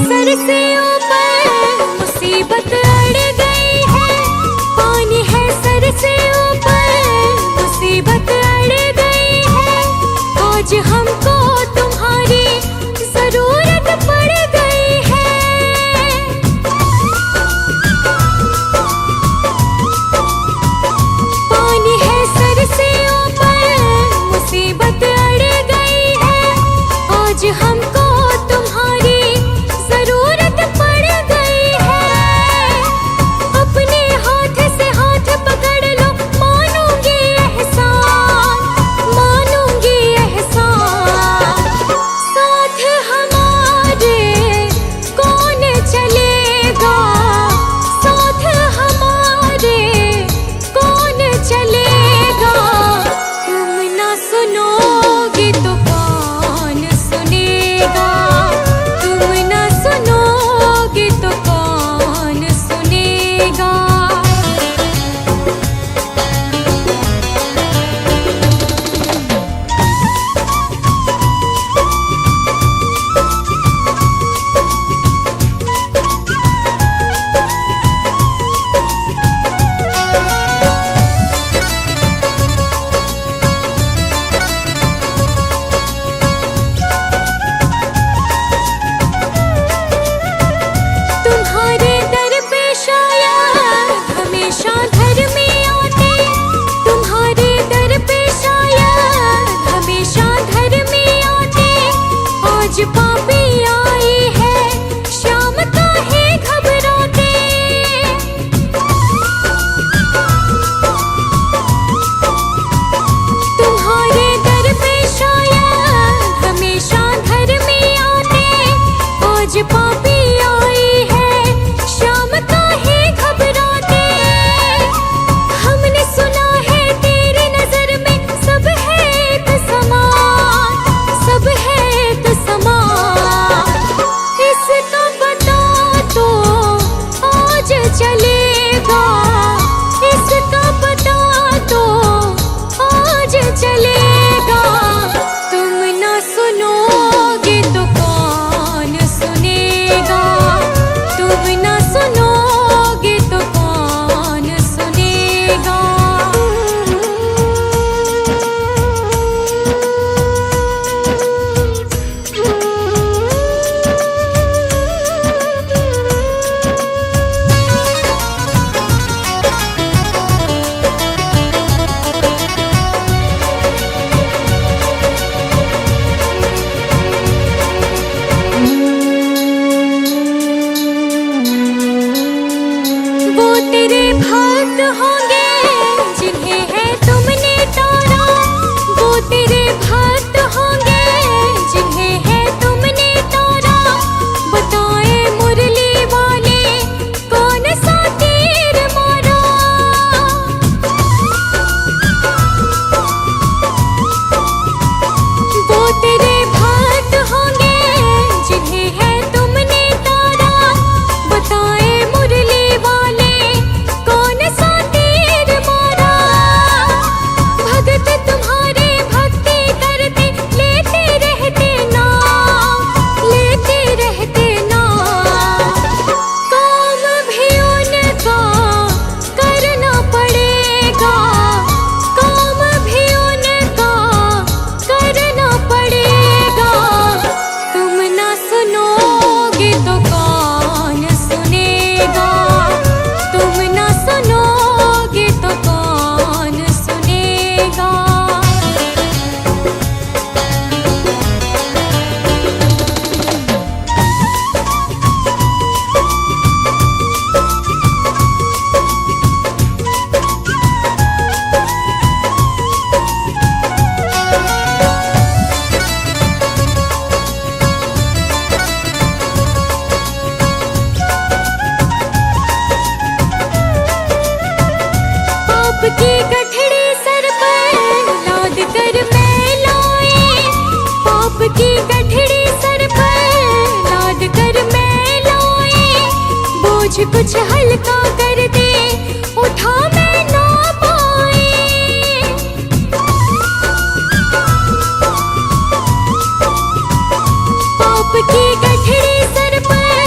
सर से ऊपर मुसीबत अड़ गई है। पानी है सर से ऊपर मुसीबत अड़ गई है। आज हमको तुम्हारी जरूरत पड़ गई है। पानी है सर से ऊपर मुसीबत अड़ गई है। आज हमको तुम्हारी जरूरत पड़ गई है। अपने हाथ से हाथ पकड़ लो, मानूंगी एहसान, मानूंगी एहसान। साथ हमारे कौन चलेगा, साथ हमारे कौन चलेगा। तुम ना सुनोगे तो कौन सुनेगा, तुम ना सुनोगे तो कौन सुनेगा। तुम्हारे दर पे शायद हमेशा धर्म में आते, तुम्हारे दर पे शायद हमेशा धर्म में आते। आज पापी आई है, शाम काहे घबराते। तुम्हारे दर पे शायद हमेशा धर्म में आते। आज पापी आई है, शाम काहे घबराते। हमने सुना है तेरी नजर में सब है एक समान, सब है एक समान। इसका पता तो आज चलेगा, इसका पता तो आज चलेगा। तुम ना सुनोगे तो कौन सुनेगा, तुम ना सुनोगे तो कौन सुनेगा। वो तेरे भक्त होंगे जिन्हें है तुमने तारा, वो तेरे भक्त होंगे जिन्हें है तुमने तारा। बताए मुरली वाले कौन सा तीर मारा। वो तेरे भक्त होंगे जिन्हें है तुमने तारा। बताए मुरली वाले कौन सा तीर मारा। भगत तुम्हारे भक्ति करते लेते रहते नाम, लेते रहते नाम। काम भी उनका करना पड़ेगा, काम भी उनका करना पड़ेगा। तुम ना सुनोगे तो कौन सुनेगा, तुम ना सुनोगे तो कौन सुनेगा। पाप की गठड़ी सर पर लाद कर मैं लाए, पाप की गठड़ी सर पर लाद कर मैं लाए। बोझ कुछ हल्का कर दे, उठा मैं ना पाए। पाप की गठड़ी सर पर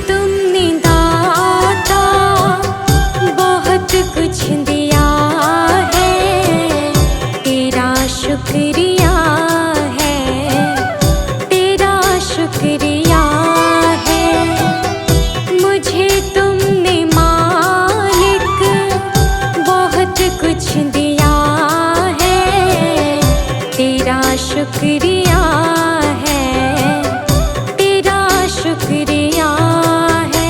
तुमने दाता बहुत कुछ दिया है, तेरा शुक्रिया है, तेरा शुक्रिया है। मुझे तुमने मालिक बहुत कुछ दिया है, तेरा शुक्रिया है, तेरा शुक्रिया है।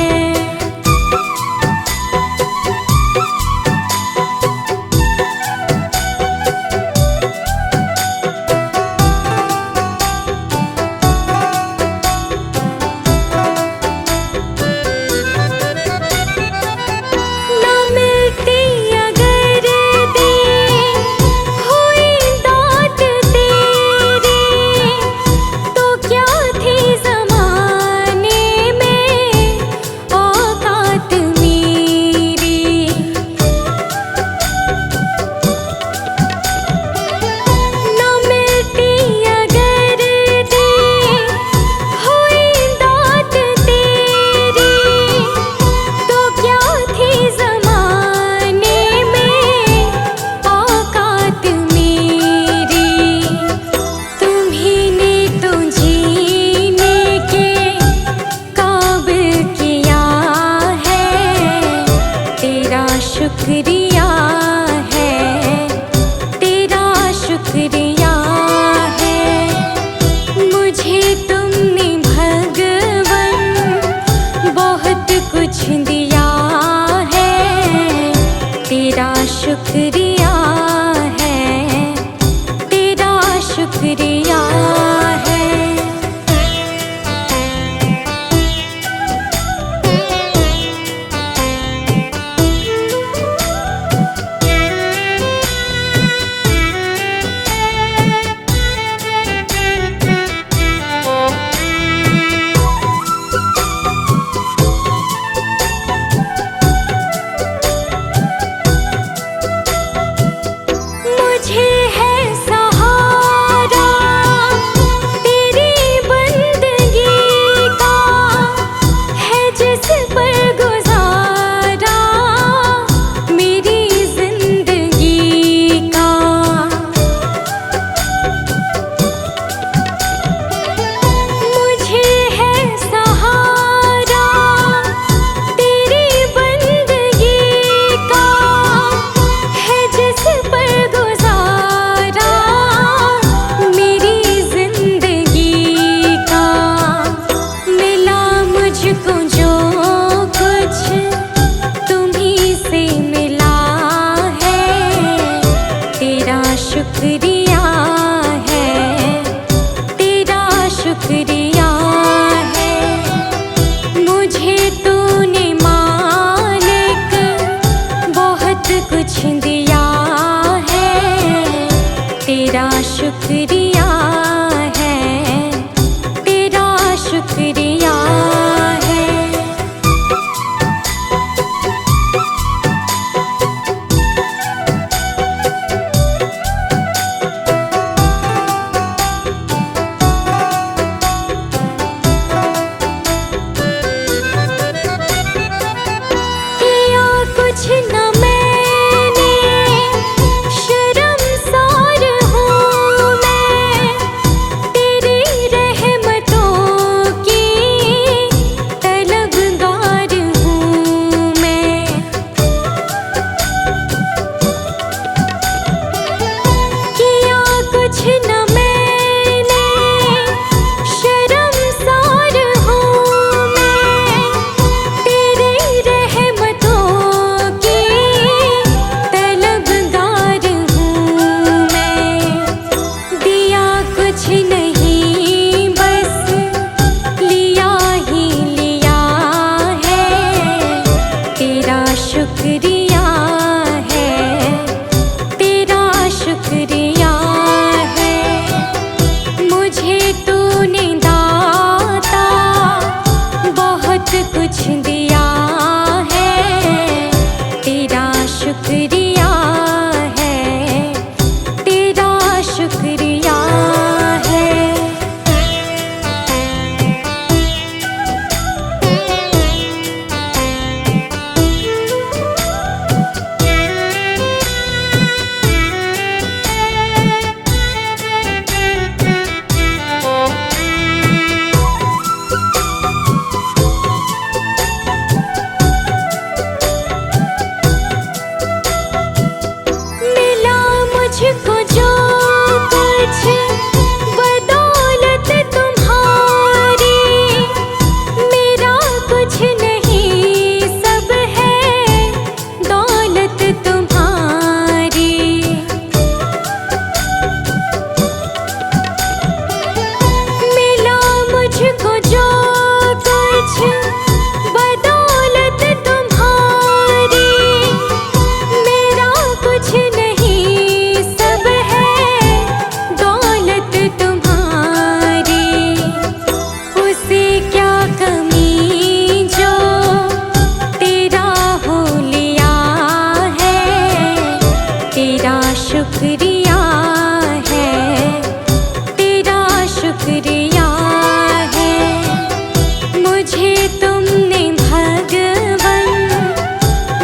मुझे तुमने भगवन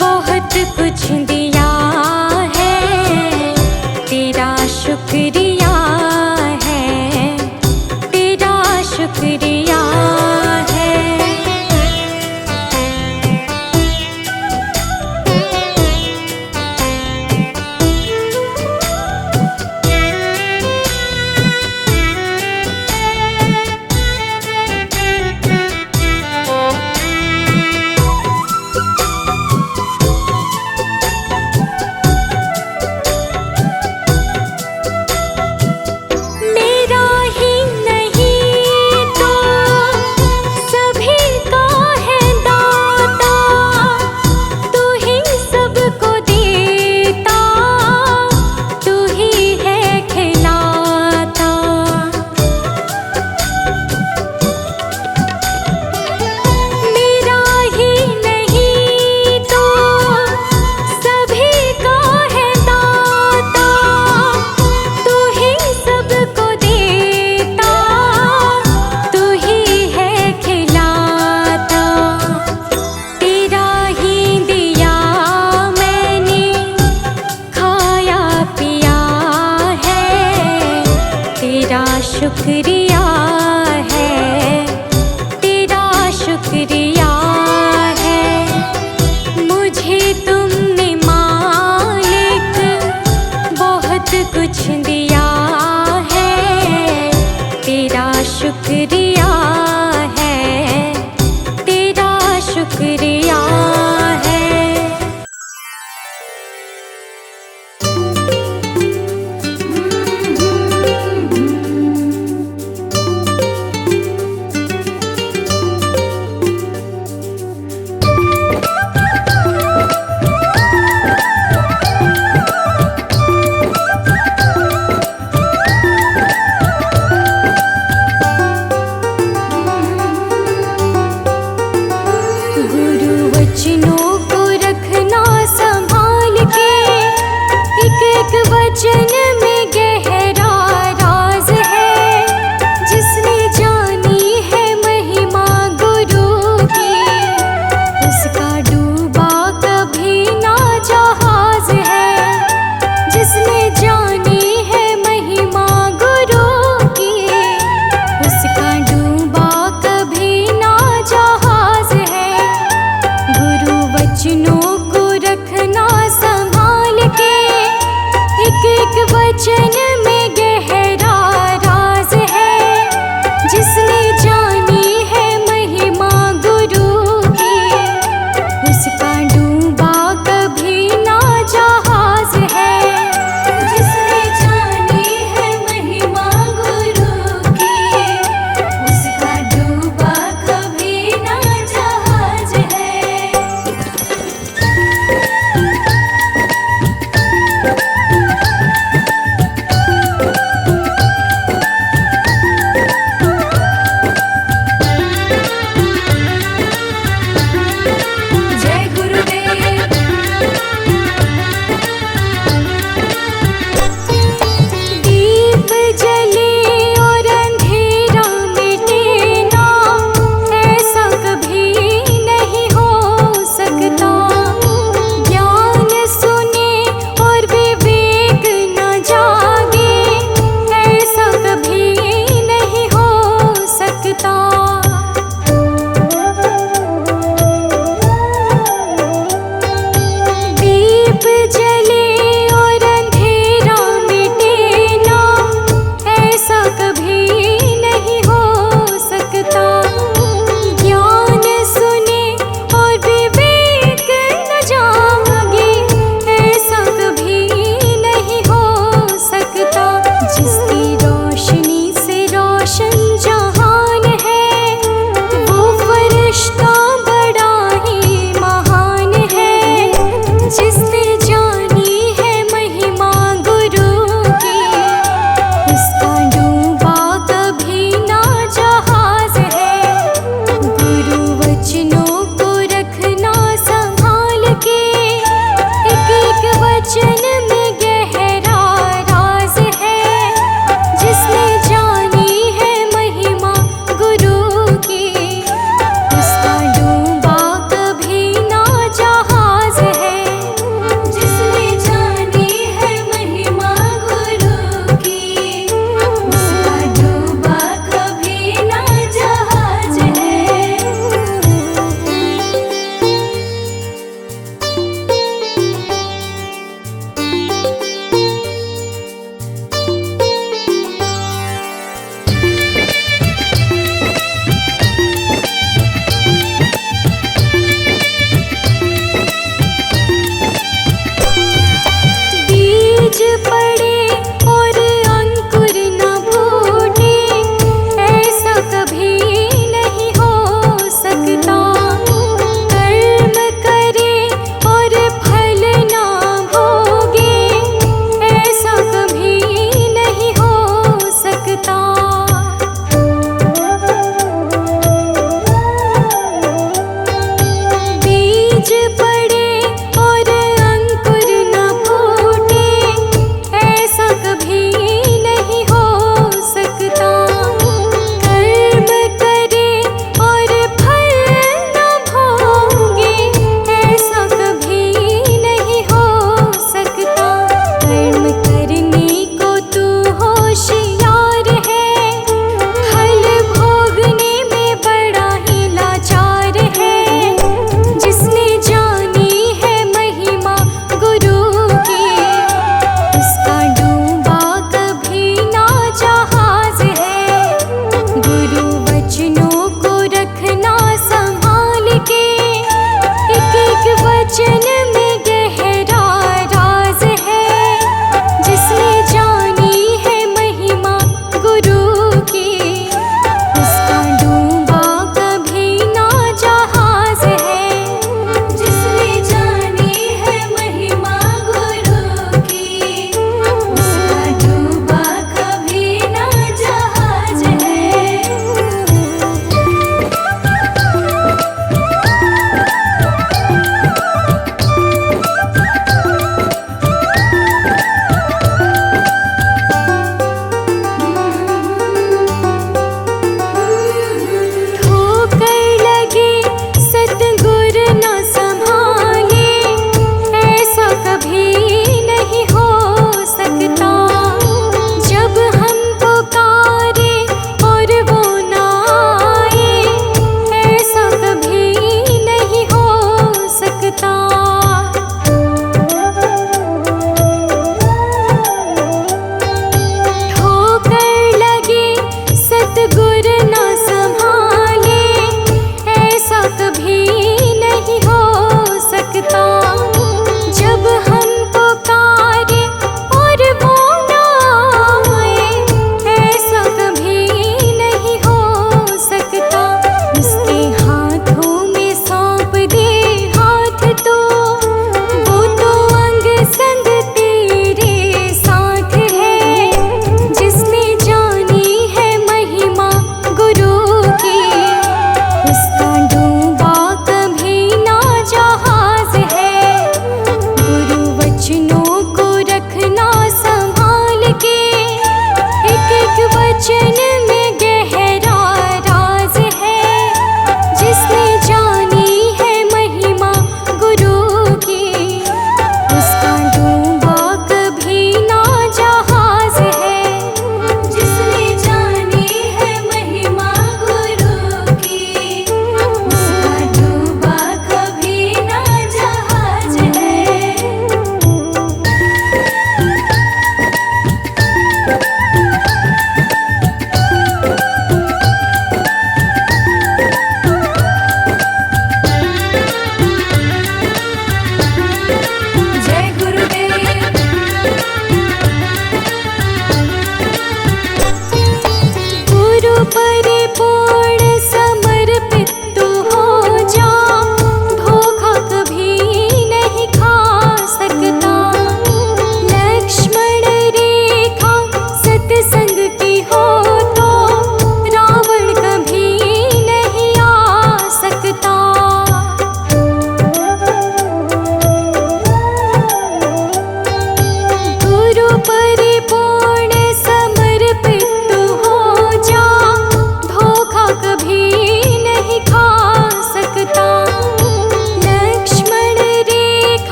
बहुत कुछ दिया है, तेरा शुक्रिया है, तेरा शुक्रिया है।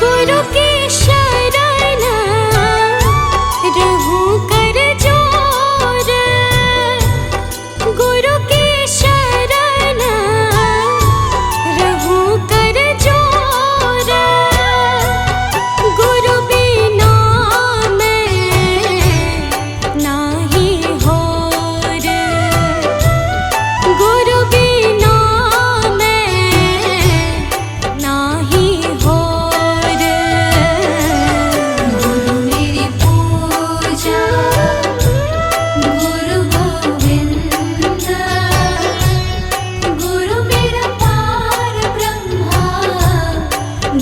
गुरु की शरण रहूं कर जोर, गुरु की शरण रहूं कर जोर, गुरु बिना मैं नाही होर, गुरु बिना मैं नाही होर। गुरु मेरी पूजा गुरु गोविंद, गुरु मेरा पार ब्रह्मा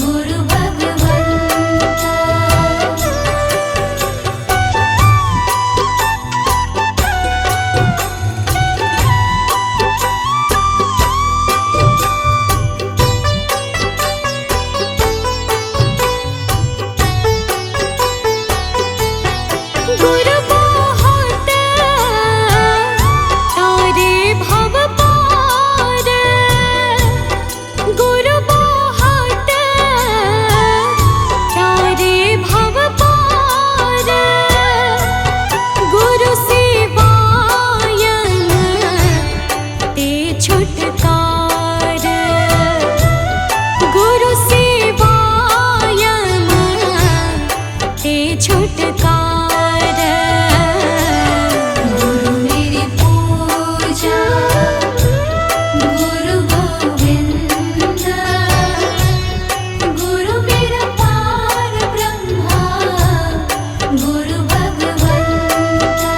गुरु भगवंता। गुरु बहुत तारे भव पार, गुरु बहुत तारे भव पार, गुरु सेवायन ते छुटकार, गुरु सेवायन ते छुटकार। गुरु मेरी पूजा गुरु गोविंद, गुरु मेरा पार ब्रह्मा गुरु भगवंता।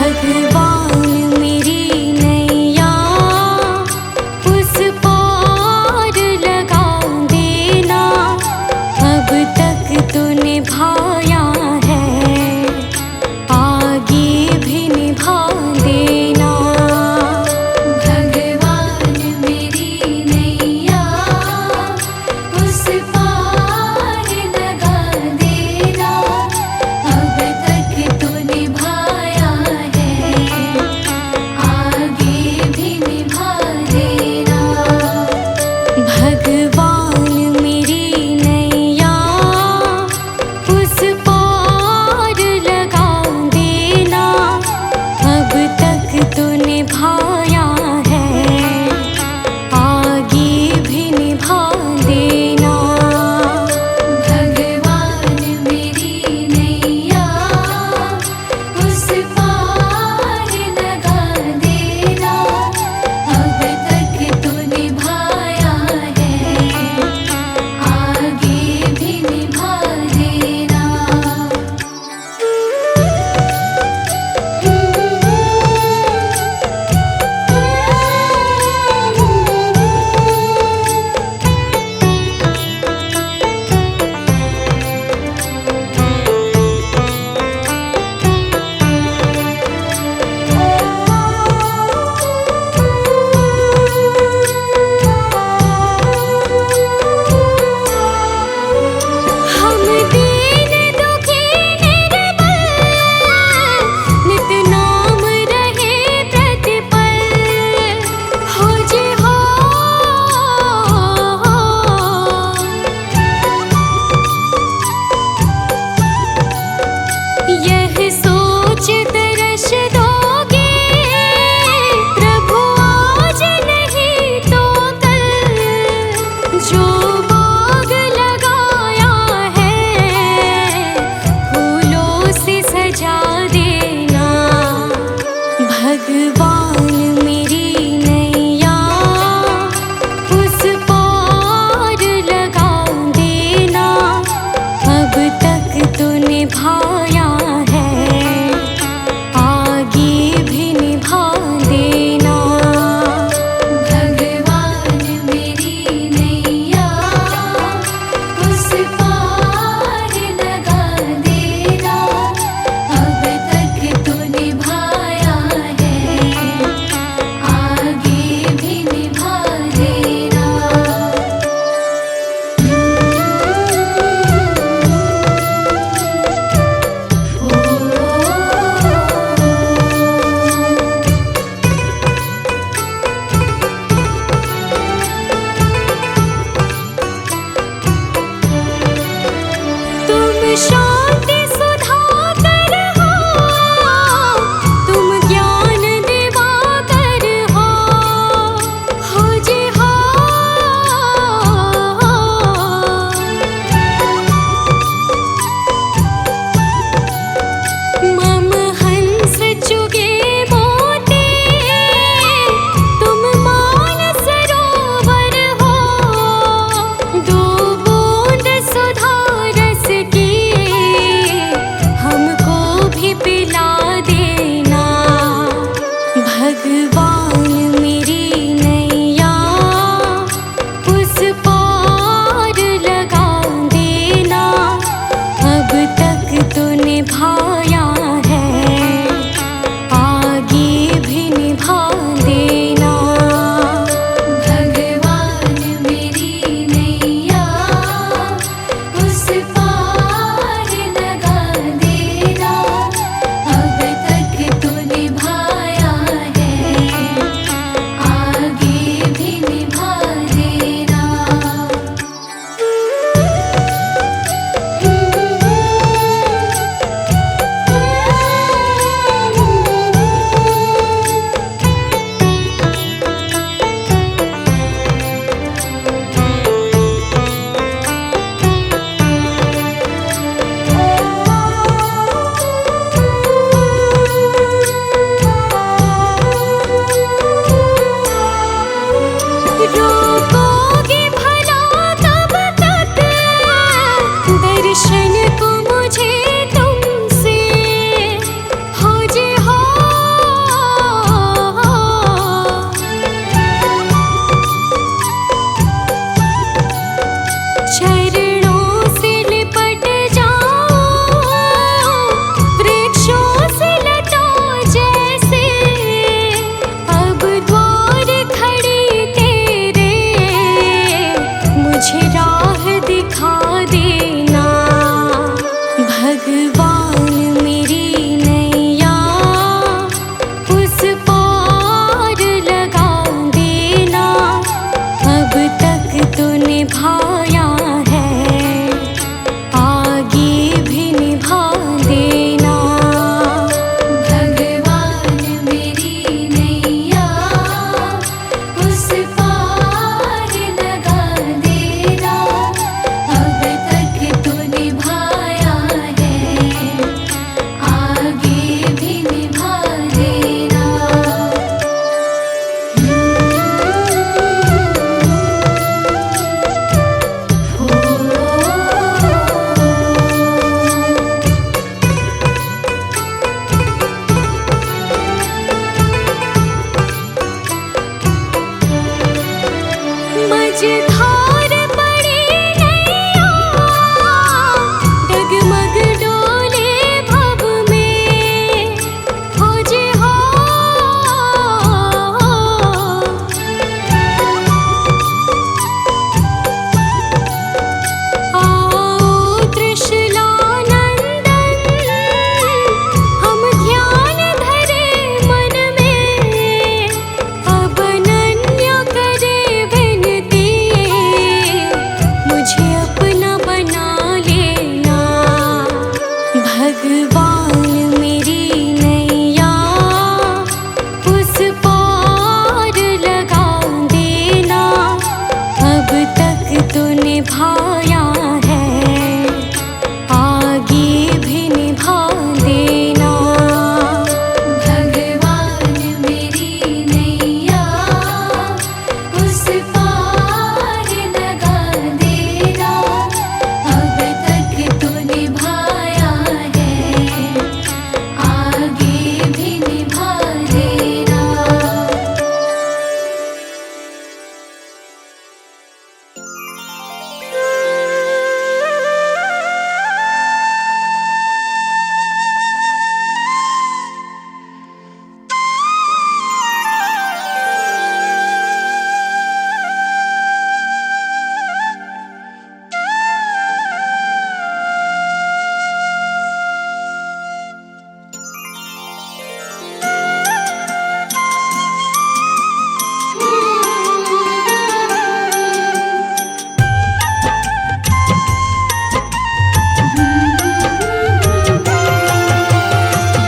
भगवान मेरी नैया उस पार लगा देना, अब तक तो निभाया है, आगे भी निभा देना। भगवान मेरी नैया उस पार लगा देना, अब तक तो निभाया है, आगे भी निभा देना। भगवान मेरी नैया उस पार लगा देना, अब तक तो निभाया है, आगे भी निभा देना। भगवान मेरी नैया उस पार लगा देना, अब तक तो निभाया है, आगे भी निभा देना। हम दीन दुखी निर्बल, नित नाम रहे प्रतिपल, हो जे हो यह सोच तरस दोगे, प्रभु आज नहीं तो कल, जो बाग लगाया है फूलों से सजा देना। भगवान मेरी नैया उस पार लगा देना, अब तक तो निभाया है, आगे भी निभा देना। भगवान मेरी नैया उस पार लगा देना, अब भगवान मेरी नैया उस पार लगा देना, अब तक तो निभाया है आगे भी निभा देना। भगवान मेरी नैया उस पार लगा देना, अब तक तो निभाया है आगे भी निभा देना।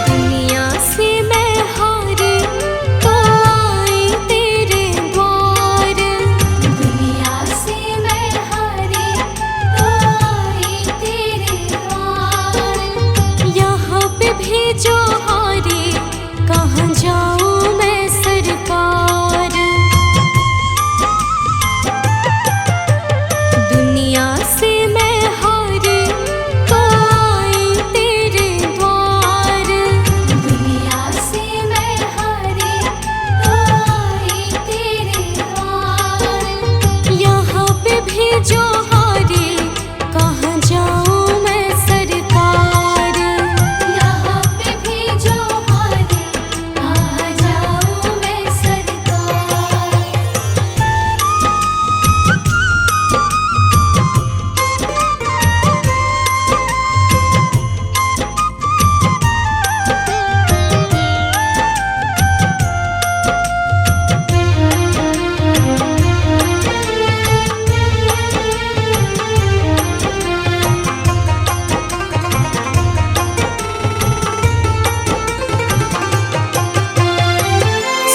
दुनिया से मैं हारी तो आई तेरे द्वार, दुनिया से मैं हारी तो आई तेरे द्वार। यहाँ पे भी जो हारी कहाँ जाऊँ मैं सरकार। दुनिया से मैं हारी तो आई तेरे द्वार, दुनिया से मैं हारी तो आई तेरे द्वार। यहाँ पे भी जो हारी कहाँ जाऊँ मैं सरकार। यहाँ पे भी जो हारी कहाँ जाऊँ मैं सरकार।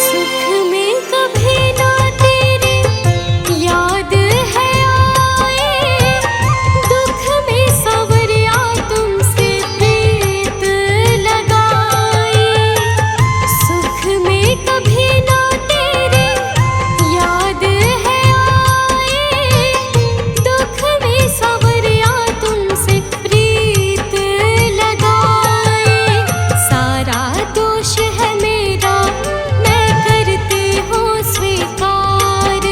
सुख में कभी ना तेरी याद है आए, दुख में सवरिया तुमसे प्रीत लगाई। सुख में कभी ना तेरी याद है आए, दुख में सवरिया तुमसे प्रीत लगाई। सारा दोष है मेरा मैं करती हूँ स्वीकार,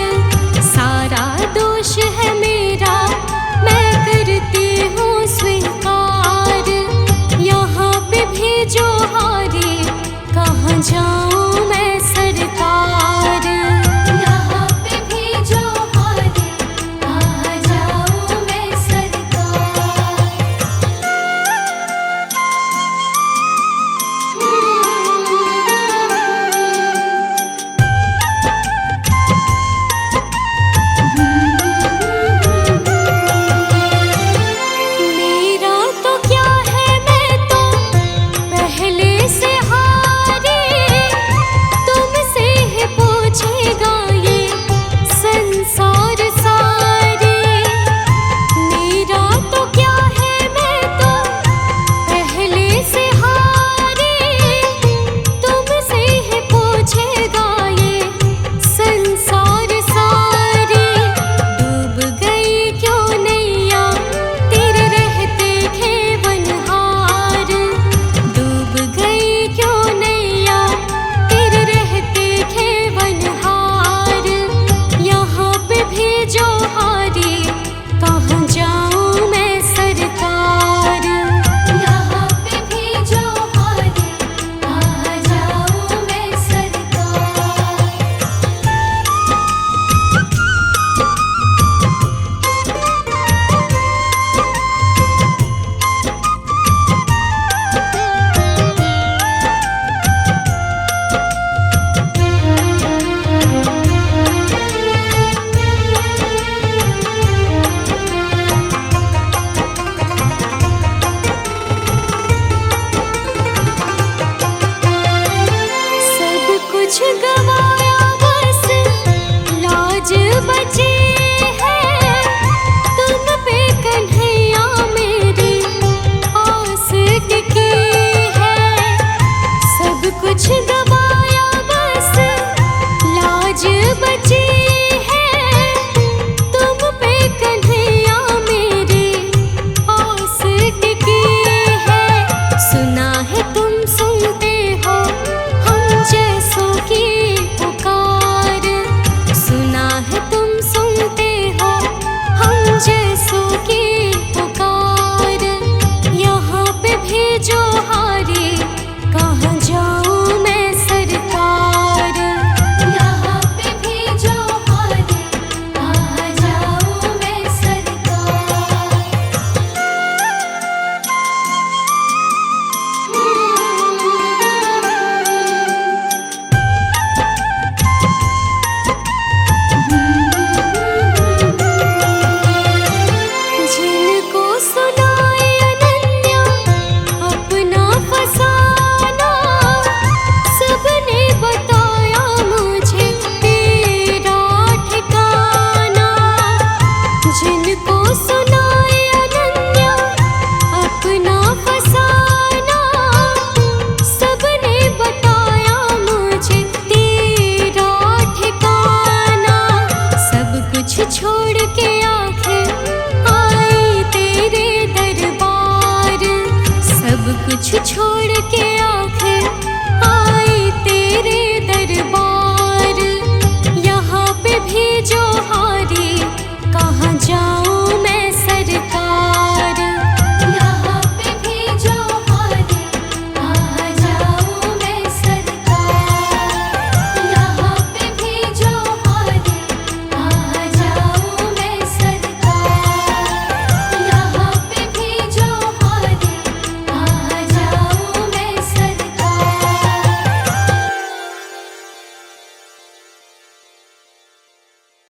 सारा दोष है मेरा मैं करती हूँ स्वीकार। यहाँ पे भी जो हारी कहाँ जाऊँ मैं सरकार। यहाँ पे भी जो हारी कहाँ जाऊँ मैं सरकार। मेरा तो क्या है मैं तो पहले से हारी, सुना है तुम सुनते हो हम जैसों की पुकार, सुना है तुम सुनते हो हम जैसों की पुकार। यहाँ पे भेजो हारे कहाँ जाऊँ मैं सरकार, यहाँ पे भेजो हारे कहाँ जाऊँ मैं सरकार। जिनको सुनाए अनन्या अपना फसाना, सबने बताया मुझे तेरा ठिकाना। जिनको सुनाए अनन्या अपना फसाना, सबने बताया मुझे तेरा ठिकाना। सब कुछ छोड़ के आखिर आई तेरे दरबार, सब कुछ छोड़ के आखिर